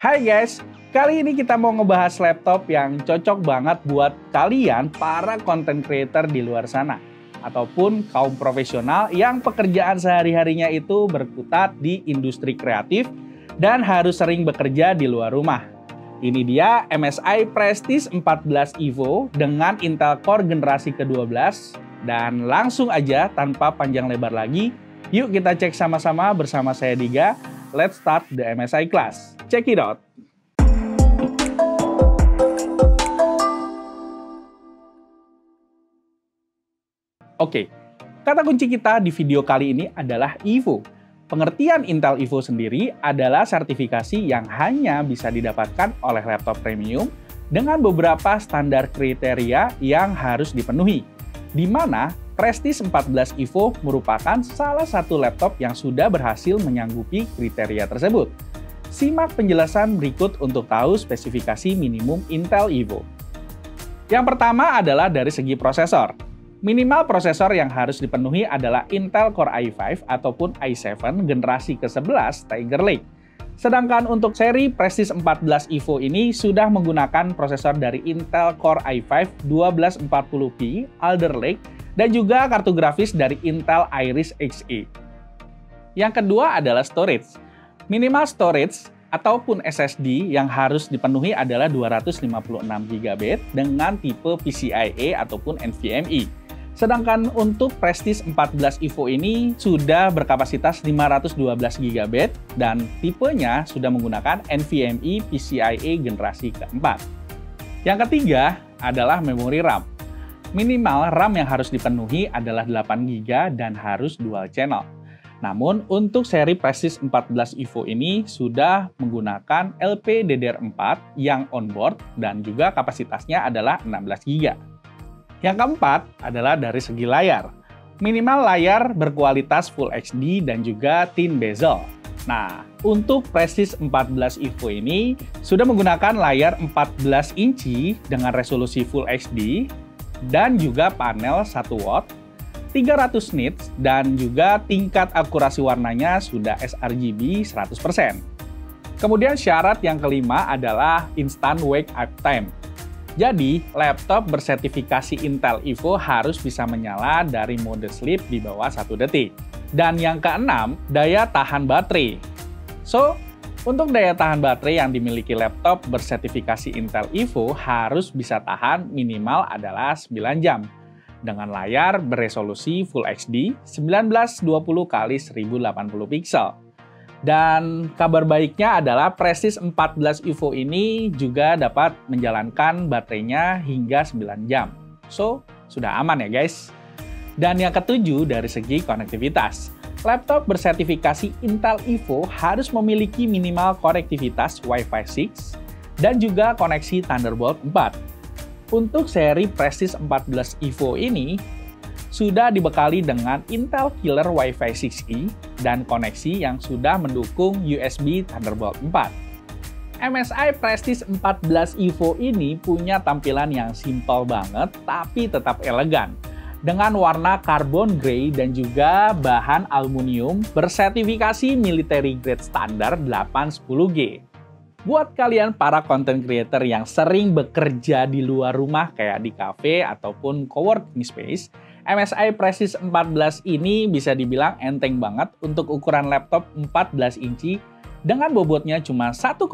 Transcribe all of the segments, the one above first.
Hai guys, kali ini kita mau ngebahas laptop yang cocok banget buat kalian para content creator di luar sana. Ataupun kaum profesional yang pekerjaan sehari-harinya itu berkutat di industri kreatif dan harus sering bekerja di luar rumah. Ini dia MSI Prestige 14 Evo dengan Intel Core generasi ke-12. Dan langsung aja tanpa panjang lebar lagi, yuk kita cek sama-sama bersama saya Diga. Let's start the MSI class. Check it out. Oke, kata kunci kita di video kali ini adalah Evo. Pengertian Intel Evo sendiri adalah sertifikasi yang hanya bisa didapatkan oleh laptop premium dengan beberapa standar kriteria yang harus dipenuhi, di mana Prestige 14 Evo merupakan salah satu laptop yang sudah berhasil menyanggupi kriteria tersebut. Simak penjelasan berikut untuk tahu spesifikasi minimum Intel Evo. Yang pertama adalah dari segi prosesor. Minimal prosesor yang harus dipenuhi adalah Intel Core i5 ataupun i7 generasi ke-11 Tiger Lake. Sedangkan untuk seri Prestige 14 Evo ini sudah menggunakan prosesor dari Intel Core i5 1240p Alder Lake dan juga kartu grafis dari Intel Iris Xe. Yang kedua adalah storage. Minimal storage ataupun SSD yang harus dipenuhi adalah 256GB dengan tipe PCIe ataupun NVMe. Sedangkan untuk Prestige 14 Evo ini sudah berkapasitas 512GB dan tipenya sudah menggunakan NVMe PCIe generasi keempat. Yang ketiga adalah memori RAM. Minimal RAM yang harus dipenuhi adalah 8GB dan harus dual channel. Namun untuk seri Prestige 14 Evo ini sudah menggunakan LPDDR4 yang onboard dan juga kapasitasnya adalah 16GB. Yang keempat adalah dari segi layar. Minimal layar berkualitas Full HD dan juga thin bezel. Nah, untuk Prestige 14 Evo ini sudah menggunakan layar 14 inci dengan resolusi Full HD dan juga panel 1 watt, 300 nits, dan juga tingkat akurasi warnanya sudah sRGB 100%. Kemudian syarat yang kelima adalah Instant Wake Up Time. Jadi, laptop bersertifikasi Intel Evo harus bisa menyala dari mode sleep di bawah 1 detik. Dan yang keenam, daya tahan baterai. So, untuk daya tahan baterai yang dimiliki laptop bersertifikasi Intel Evo harus bisa tahan minimal adalah 9 jam. Dengan layar beresolusi Full HD 1920x1080 pixel. Dan kabar baiknya adalah Prestige 14 Evo ini juga dapat menjalankan baterainya hingga 9 jam. So, sudah aman ya guys. Dan yang ketujuh dari segi konektivitas. Laptop bersertifikasi Intel Evo harus memiliki minimal konektivitas Wi-Fi 6 dan juga koneksi Thunderbolt 4. Untuk seri Prestige 14 Evo ini sudah dibekali dengan Intel Killer Wi-Fi 6E dan koneksi yang sudah mendukung USB Thunderbolt 4. MSI Prestige 14 Evo ini punya tampilan yang simpel banget tapi tetap elegan. Dengan warna carbon grey dan juga bahan aluminium bersertifikasi military grade standar 810G. Buat kalian para content creator yang sering bekerja di luar rumah kayak di cafe ataupun coworking space, MSI Prestige 14 ini bisa dibilang enteng banget untuk ukuran laptop 14 inci dengan bobotnya cuma 1,29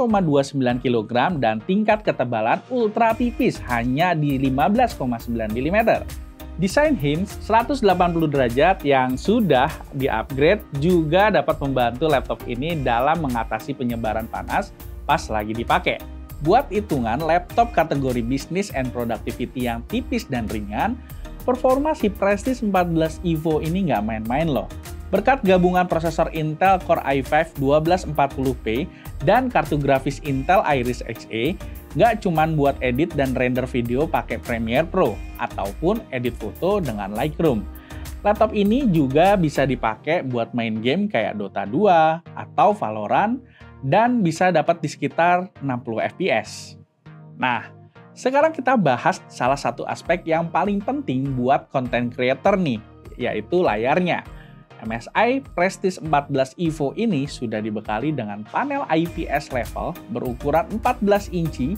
kg dan tingkat ketebalan ultra tipis hanya di 15,9 mm. Desain hinge 180 derajat yang sudah di-upgrade juga dapat membantu laptop ini dalam mengatasi penyebaran panas pas lagi dipakai. Buat hitungan laptop kategori business and productivity yang tipis dan ringan, performa si Prestige 14 Evo ini nggak main-main loh. Berkat gabungan prosesor Intel Core i5 1240p dan kartu grafis Intel Iris Xe, nggak cuman buat edit dan render video pakai Premiere Pro, ataupun edit foto dengan Lightroom. Laptop ini juga bisa dipakai buat main game kayak Dota 2 atau Valorant, dan bisa dapat di sekitar 60 fps. Nah, sekarang kita bahas salah satu aspek yang paling penting buat content creator nih, yaitu layarnya. MSI Prestige 14 Evo ini sudah dibekali dengan panel IPS level berukuran 14 inci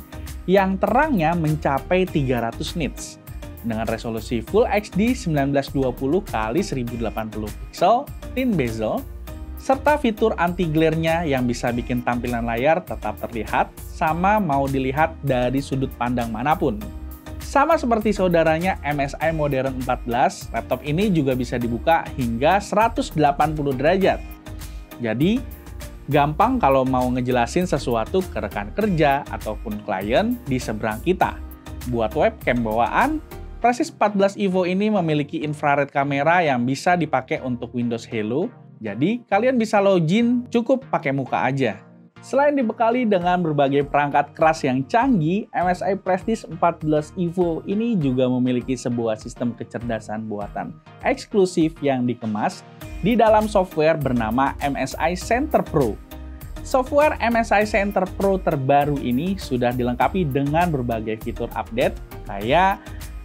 yang terangnya mencapai 300 nits dengan resolusi Full HD 1920 x 1080 pixel thin bezel serta fitur anti glare-nya yang bisa bikin tampilan layar tetap terlihat sama mau dilihat dari sudut pandang manapun. Sama seperti saudaranya MSI Modern 14, laptop ini juga bisa dibuka hingga 180 derajat. Jadi, gampang kalau mau ngejelasin sesuatu ke rekan kerja ataupun klien di seberang kita. Buat webcam bawaan, Prestige 14 Evo ini memiliki infrared kamera yang bisa dipakai untuk Windows Hello, jadi kalian bisa login cukup pakai muka aja. Selain dibekali dengan berbagai perangkat keras yang canggih, MSI Prestige 14 Evo ini juga memiliki sebuah sistem kecerdasan buatan eksklusif yang dikemas di dalam software bernama MSI Center Pro. Software MSI Center Pro terbaru ini sudah dilengkapi dengan berbagai fitur update kayak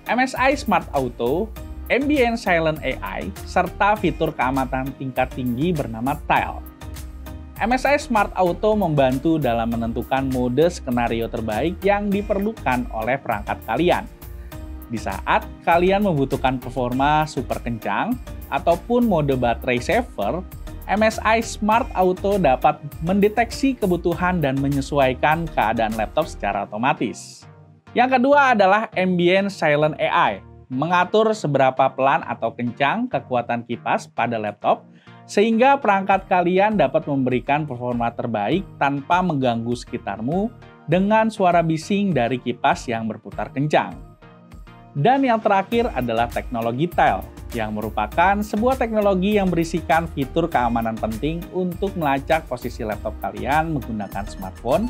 MSI Smart Auto, Ambient Silent AI, serta fitur keamatan tingkat tinggi bernama Tile. MSI Smart Auto membantu dalam menentukan mode skenario terbaik yang diperlukan oleh perangkat kalian. Di saat kalian membutuhkan performa super kencang ataupun mode baterai saver, MSI Smart Auto dapat mendeteksi kebutuhan dan menyesuaikan keadaan laptop secara otomatis. Yang kedua adalah Ambient Silent AI, mengatur seberapa pelan atau kencang kekuatan kipas pada laptop sehingga perangkat kalian dapat memberikan performa terbaik tanpa mengganggu sekitarmu dengan suara bising dari kipas yang berputar kencang. Dan yang terakhir adalah teknologi Tile, yang merupakan sebuah teknologi yang berisikan fitur keamanan penting untuk melacak posisi laptop kalian menggunakan smartphone,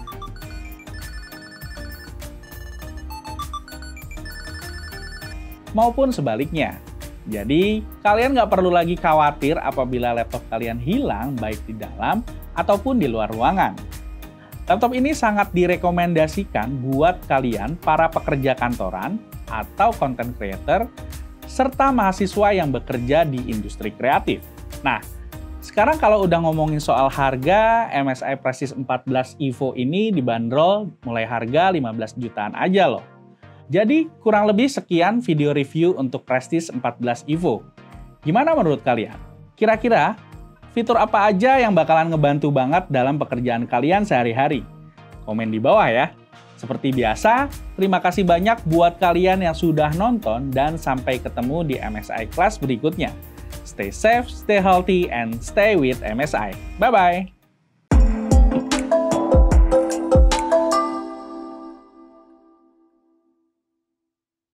maupun sebaliknya. Jadi, kalian nggak perlu lagi khawatir apabila laptop kalian hilang baik di dalam ataupun di luar ruangan. Laptop ini sangat direkomendasikan buat kalian para pekerja kantoran atau content creator, serta mahasiswa yang bekerja di industri kreatif. Nah, sekarang kalau udah ngomongin soal harga, MSI Prestige 14 Evo ini dibanderol mulai harga 15 jutaan aja loh. Jadi, kurang lebih sekian video review untuk Prestige 14 Evo. Gimana menurut kalian? Kira-kira, fitur apa aja yang bakalan ngebantu banget dalam pekerjaan kalian sehari-hari? Komen di bawah ya. Seperti biasa, terima kasih banyak buat kalian yang sudah nonton dan sampai ketemu di MSI Class berikutnya. Stay safe, stay healthy, and stay with MSI. Bye-bye!